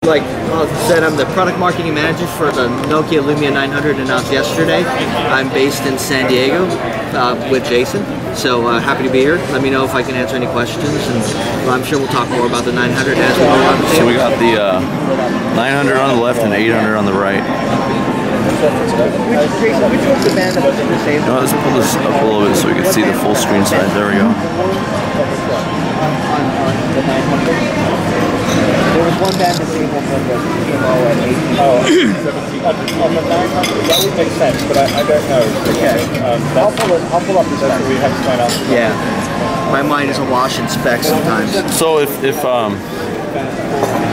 Like I said, I'm the product marketing manager for the Nokia Lumia 900 announced yesterday. I'm based in San Diego with Jason, so happy to be here. Let me know if I can answer any questions, and I'm sure we'll talk more about the 900 as we go on the table. So we got the 900 on the left and 800 on the right. Jason, which one's the band that was in the same? No, let's pull this up a little bit so we can see the full screen size. There we go. There was one band disabled when the PMO at AT&T. Oh, on the 900, that would make sense, but I don't know. Okay. I'll pull up this That's what we have to find out. Yeah. My mind is awash in specs sometimes. So if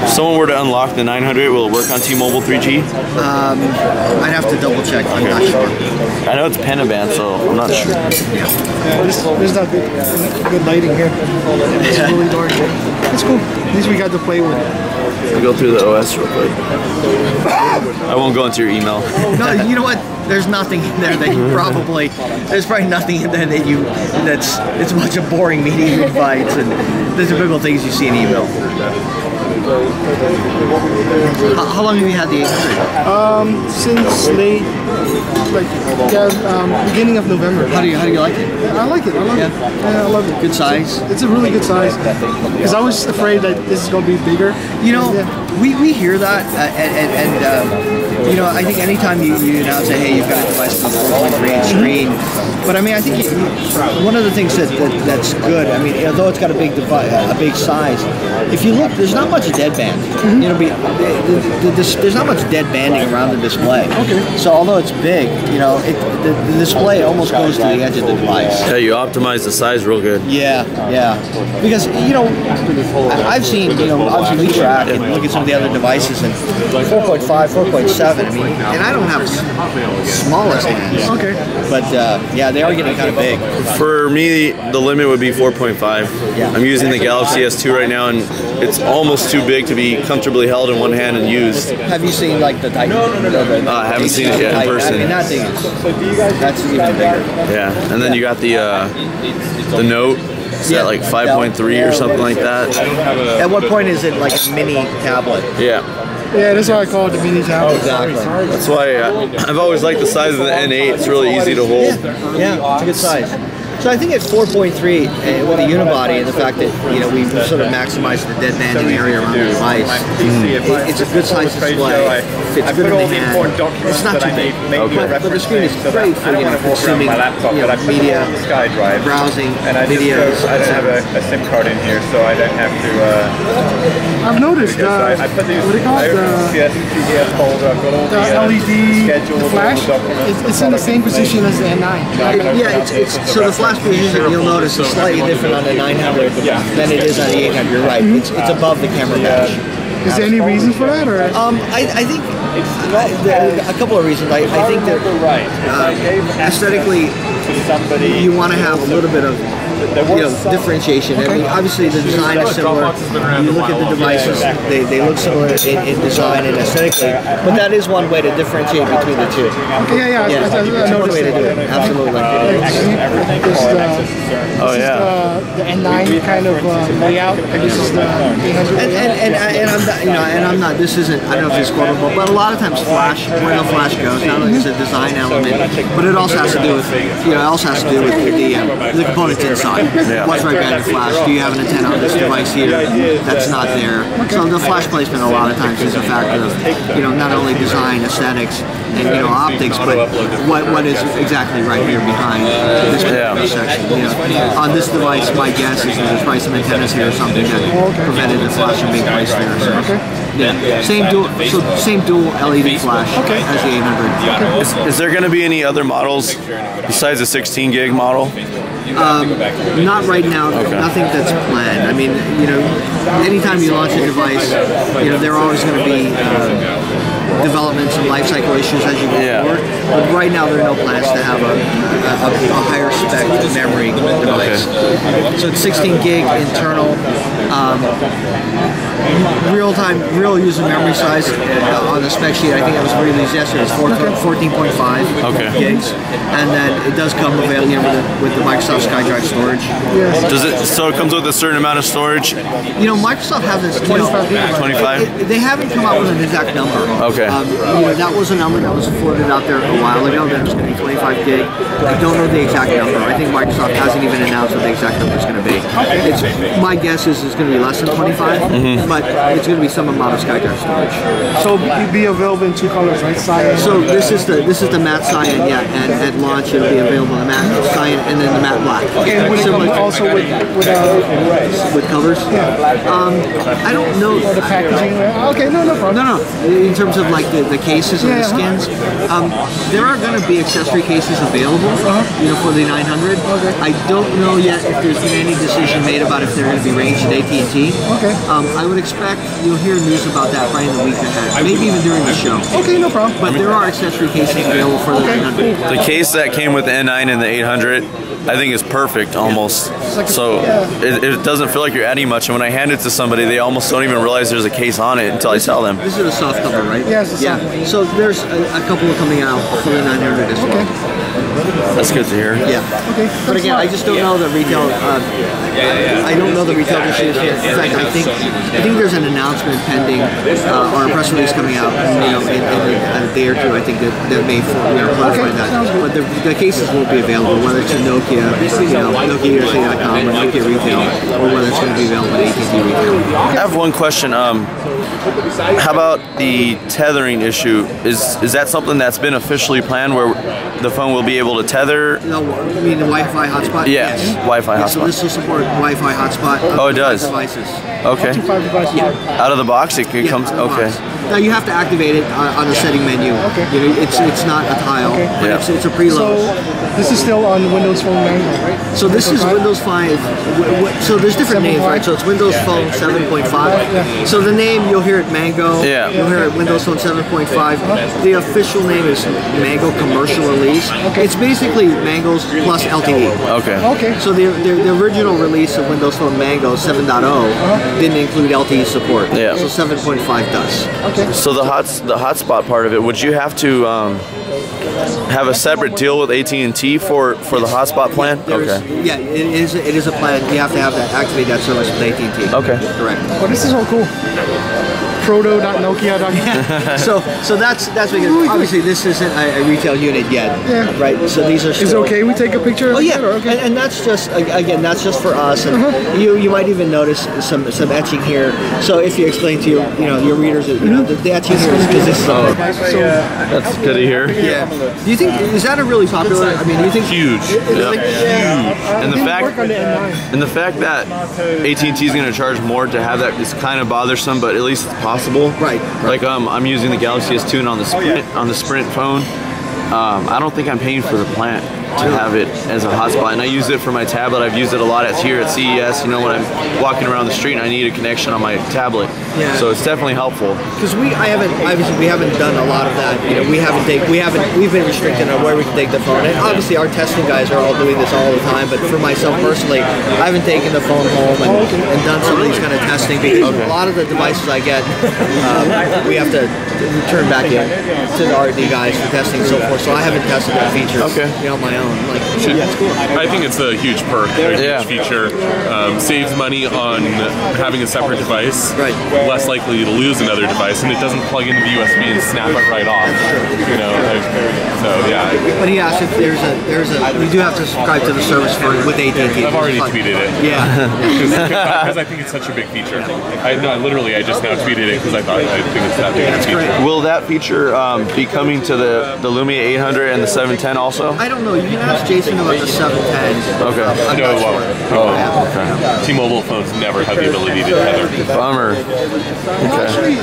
someone were to unlock the 900, will it work on T-Mobile 3G? I'd have to double check. I'm not sure. I know it's Penaband, so I'm not sure. Yeah. There's not good lighting here. It's really dark. It's cool. At least we got to play with it. We'll go through the OS real quick. I won't go into your email. No, you know what? There's nothing in there that you probably. There's probably nothing in there that you. It's a bunch of boring media invites and the typical things you see in email. How long have you had the 800? Since late, beginning of November. How do you like it? I like it. I love it. Yeah, I love it. Good size. It's a really good size. Because I was afraid that this is going to be bigger. You know, we hear that, and you know, I think anytime you announce that, hey, you've got a device with a 4.3 inch screen, but I mean, I think one of the things that's good. I mean, although it's got a big size, if you look, there's not much deadband. You know, there's not much dead banding around the display. Okay. So although it's big, you know, the display almost goes to the edge of the device. Yeah, you optimize the size real good. Yeah, yeah. Because you know, I've seen, you know, obviously we track and look at some of the other devices, and 4.5, 4.7. I mean, and I don't have smallest hands. Okay. But yeah, they are getting kind of big. For me, the limit would be 4.5. Yeah. I'm using the Galaxy S2 right now, and it's almost too big to be comfortably held in one hand and used. Have you seen like the Titan? No. I haven't seen it yet in person. I mean, that thing is, that's even bigger. Yeah, and then you got the Note. It's at like 5.3 or something like that. At what point is it like a mini tablet? Yeah. Yeah, that's why I call it the mini tablet. Exactly. That's why I've always liked the size of the N8. It's really easy to hold. Yeah, it's a good size. So I think at 4.3 with the unibody and the fact that, you know, we've sort of maximized the dead banding area around the device, it's a good size display. Fits good in the hand. It's not too big, but the screen is great for, you know, consuming, you know, media, browsing, videos. I don't have a SIM card in here, so I don't have to. I've noticed. I put these. What do you call it? The PDF folder. I've got all the LED, schedule, the flash. It's in the same position as the N9. Yeah, it's so the flash position you'll notice is slightly different on the 900 than it is on the 800. You're right. It's above the camera patch. Is there any reason for that, or? I think a couple of reasons. I think that aesthetically, you want to have a little bit of, you know, differentiation. I mean, obviously the design is similar. You look at the devices; they look similar in design and aesthetically. But that is one way to differentiate between the two. Yeah. It's one way to do it. Absolutely. Oh yeah. The N9 kind of layout, and this is the 800. And I'm not, you know, and I'm not. This isn't. I don't know if it's quotable, but a lot of times flash, where the flash goes, not only is it a design element, but it also has to do with, you know, it also has to do with the components inside. What's right behind the flash? Do you have an antenna on this device here that's not there? So the flash placement a lot of times is a factor of, you know, not only design, aesthetics, and, you know, optics, but what is exactly right here behind this section. You know, on this device, my guess is that there's probably some antennas here or something that prevented the flash from being placed there. So, yeah, same dual LED flash as the 800. Is there going to be any other models besides the 16 gig model? Not right now. Nothing that's planned. I mean, you know, anytime you launch a device, you know, there are always going to be developments and life cycle issues as you go forward. But right now, there are no plans to have a higher spec memory device. So it's 16 gig internal. real user memory size on the spec sheet. I think it was released yesterday. It's 14.5 gigs, and then it does come available with the Microsoft SkyDrive storage. Does it? So it comes with a certain amount of storage. You know, Microsoft has this 25. They haven't come out with an exact number. Okay. You know, that was a number that was floated out there a while ago. That it was going to be 25 gig. I don't know the exact number. I think Microsoft hasn't even announced what the exact number is going to be. My guess is it's going to be less than 25, but it's going to be some amount of SkyDrive storage. So it'll be available in 2 colors, right? Cyan. So this is the matte cyan, yeah, and at launch it'll be available in the matte cyan and then the matte black. Okay, and would it come also with covers? Yeah. I don't know the packaging. Okay, no problem. No. In terms of like the cases and the skins, there are going to be accessory cases available, you know, for the 900. Okay. I don't know yet if there's been any decision made about if they're going to be ranged at AT&T. Okay. I would expect you'll hear news about that probably in the week ahead, maybe even during the show. Okay, no problem. But there are accessory cases available for the 900. The case that came with the N9 and the 800, I think is perfect almost. So it doesn't feel like you're adding much. And when I hand it to somebody, they almost don't even realize there's a case on it until I tell them. This is a soft cover, right? Yeah, it's a soft cover. So there's a couple coming out for the 900 as well. That's good to hear. Yeah. Okay. But again, I just don't know the retail. I don't know the retail distribution. In fact, I think there's an announcement pending or a press release coming out, you know, in a day or two. I think that may clarify that. But the cases won't be available, whether it's a Nokia, you know, NokiaUSA.com or Nokia Retail, or whether it's going to be available at AT&T Retail. I have one question. How about the tethering issue? Is that something that's been officially planned where the phone will be able to tether? No, you mean the Wi-Fi hotspot? Yeah, yes. Wi-Fi hotspot. So this will support Wi-Fi hotspot. Oh, it does. Devices. Okay. Yeah. Out of the box, it comes. Okay. Now you have to activate it on the setting menu. Okay. You know, it's not a tile. Okay. But it's a preload. So this is still on Windows Phone 9, right? So this is Windows 5. So there's different names, right? So it's Windows Phone 7.5. So the name, you'll hear it Mango. Yeah. You'll hear it Windows Phone 7.5. The official name is Mango Commercial Release. Okay. It's basically Mango's plus LTE. Okay. Okay. So the original release of Windows Phone Mango 7.0 didn't include LTE support. Yeah. So 7.5 does. Okay. So the hotspot part of it, would you have to have a separate deal with AT&T for the hotspot plan? Okay. Yeah, it is a plan. You have to activate that service with AT&T. Okay. Correct. Well, this is all cool. Proto.nokia.com. So that's obviously this isn't a retail unit yet. Yeah. Right. So these are still. Is it okay we take a picture? Oh yeah. Okay. And that's just that's just for us. And you might even notice some etching here. So if you explain to your readers, the etching here is because this is That's good to hear. Yeah. Do you think is that a really popular? I mean, do you think Huge. Yeah. And the fact that AT&T is going to charge more to have that is kind of bothersome, but at least it's possible. Right. Like I'm using the Galaxy S2 and on the Sprint phone. I don't think I'm paying for the plant to have it as a hotspot, and I use it for my tablet. I've used it a lot here at CES. You know, when I'm walking around the street and I need a connection on my tablet. Yeah. So it's definitely helpful. Because we haven't done a lot of that. You know, we've been restricted on where we can take the phone. And obviously, our testing guys are all doing this all the time. But for myself personally, I haven't taken the phone home and done some of these kind of testing because a lot of the devices I get, we have to return back in to the R&D guys for testing and so forth. So I haven't tested that feature. On my own. Like, it's cool. I think it's a huge perk, a huge feature. Saves money on having a separate device. Right. Less likely to lose another device, and it doesn't plug into the USB and snap it right off. You know, so yeah. But he asked if there's a you do have to subscribe to the service with AT&T. I've already tweeted it. Yeah. Because I think it's such a big feature. I just now tweeted it because I think it's that big a feature. great. Will that feature be coming to the Lumia 800 and the 710 also? I don't know. You can ask Jason about the 710. Okay. I'm No, not it won't. sure. Oh, okay. T-Mobile phones never have the ability to tether. Bummer. Okay.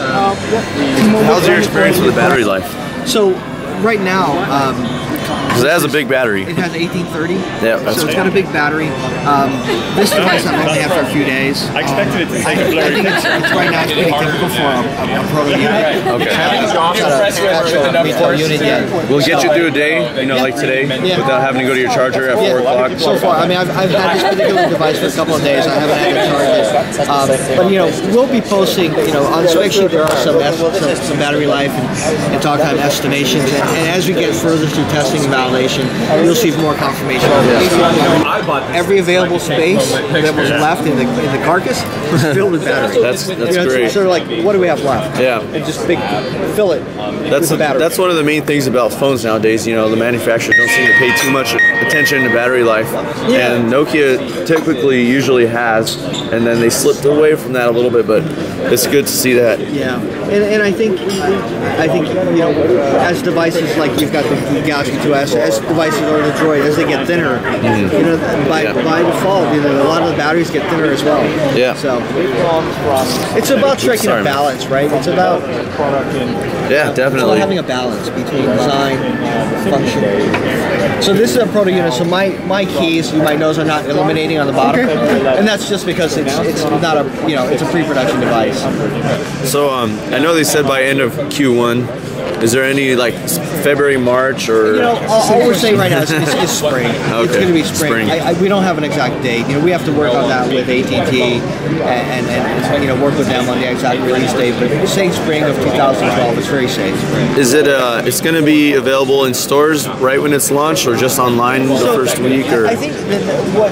How's your experience with the battery life? So right now, Because it has a big battery. It has 1830. Yeah, that's so it's got a big battery. This device I'm only after a few days. I expected it to I think it's right now it's pretty typical for a Pro unit. Okay. Not an actual retail unit yet. We'll get you through a day, you know, like today, without having to go to your charger at 4 o'clock. So far, I mean, I've had this particular device for a couple of days. I haven't had to charge it. But, you know, we'll be posting, you know, on the spec sheet there are some battery life and talk time estimations. And as we get further through testing and validation, you'll see more confirmation on this. Every available space that was left in the carcass was filled with battery. That's great. It's sort of like, what do we have left? Yeah. And just fill it with battery. That's one of the main things about phones nowadays. You know, the manufacturers don't seem to pay too much attention to battery life, and Nokia typically usually has, and then they slipped away from that a little bit. But it's good to see that. Yeah, and I think you know, as devices like you've got the Galaxy 2S, as devices or the Droid, as they get thinner, you know, by default, you know, a lot of the batteries get thinner as well. Yeah. So it's about striking a balance, right? It's about definitely having a balance between design, function. So this is a proto unit. So my keys, you might notice, are not illuminating on the bottom, and that's just because it's not a, you know, it's a pre-production device. So I know they said by end of Q1. Is there any like February, March, or? You know, all we're saying right now is spring. Okay. It's going to be spring. We don't have an exact date. You know, we have to work on that with AT&T and you know, work with them on the exact release date. But say spring of 2012. It's very safe. Is it? It's going to be available in stores right when it's launched, or just online the first week? Or I think what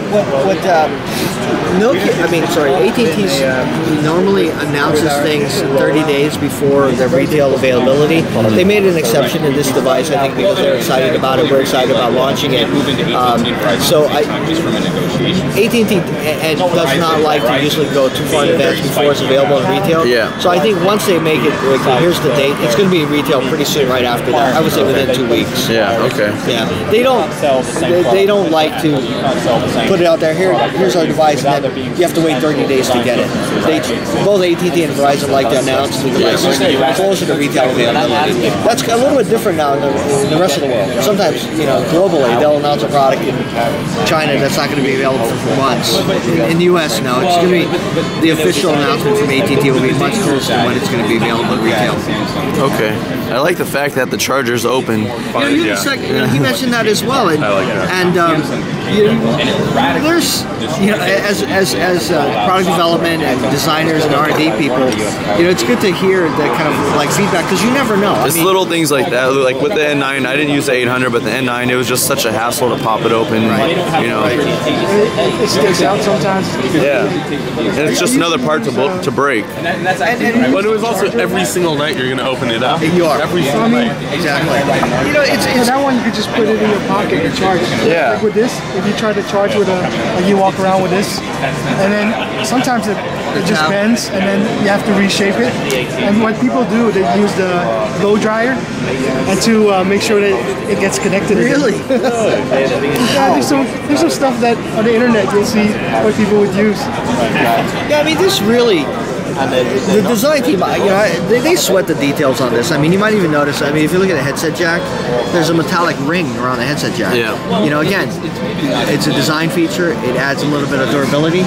AT&T normally announces things 30 days before their retail availability. They made an exception in this device, I think, because they're excited about it. We're excited about launching it. So AT&T does not like to usually go too far in advance before it's available in retail. Yeah. So I think once they make it, like, here's the date, it's going to be in retail pretty soon right after that. I would say within 2 weeks. Yeah. Okay. Yeah. They don't like to put it out there. Here's our device, and then you have to wait 30 days to get it. Both AT&T and Verizon like to announce the devices closer to retail availability. That's a little bit different now in the rest of the world. Sometimes, you know, globally, they'll announce a product in China that's not going to be available for months. In the U.S., no, it's going to be the official announcement from AT&T will be much closer to when it's going to be available in retail. Okay. I like the fact that the charger's open. He mentioned that as well, and, I like that. and there's, you know, as product development and designers and R&D people, you know, it's good to hear that kind of like feedback, because you never know. It's little things like that, like with the N9. I didn't use the 800, but the N9, it was just such a hassle to pop it open. You know, it sticks out sometimes. Yeah, and it's just another part to break. But it was also every single night you're going to open it up. You are. Every single night. Exactly. You know, it's that one you could just put it in your pocket and charge. Yeah. Like with this, if you try to charge with like you walk around with this, and then sometimes it just bends, and then you have to reshape it. And what people do, they use the blow dryer and to make sure that it gets connected. really. Yeah, there's some stuff that on the internet you'll see what people would use. Yeah, I mean, this really. The design team, you know, they sweat the details on this. I mean, you might even notice, I mean, if you look at the headset jack, there's a metallic ring around the headset jack. Yeah. You know, again, it's a design feature. It adds a little bit of durability.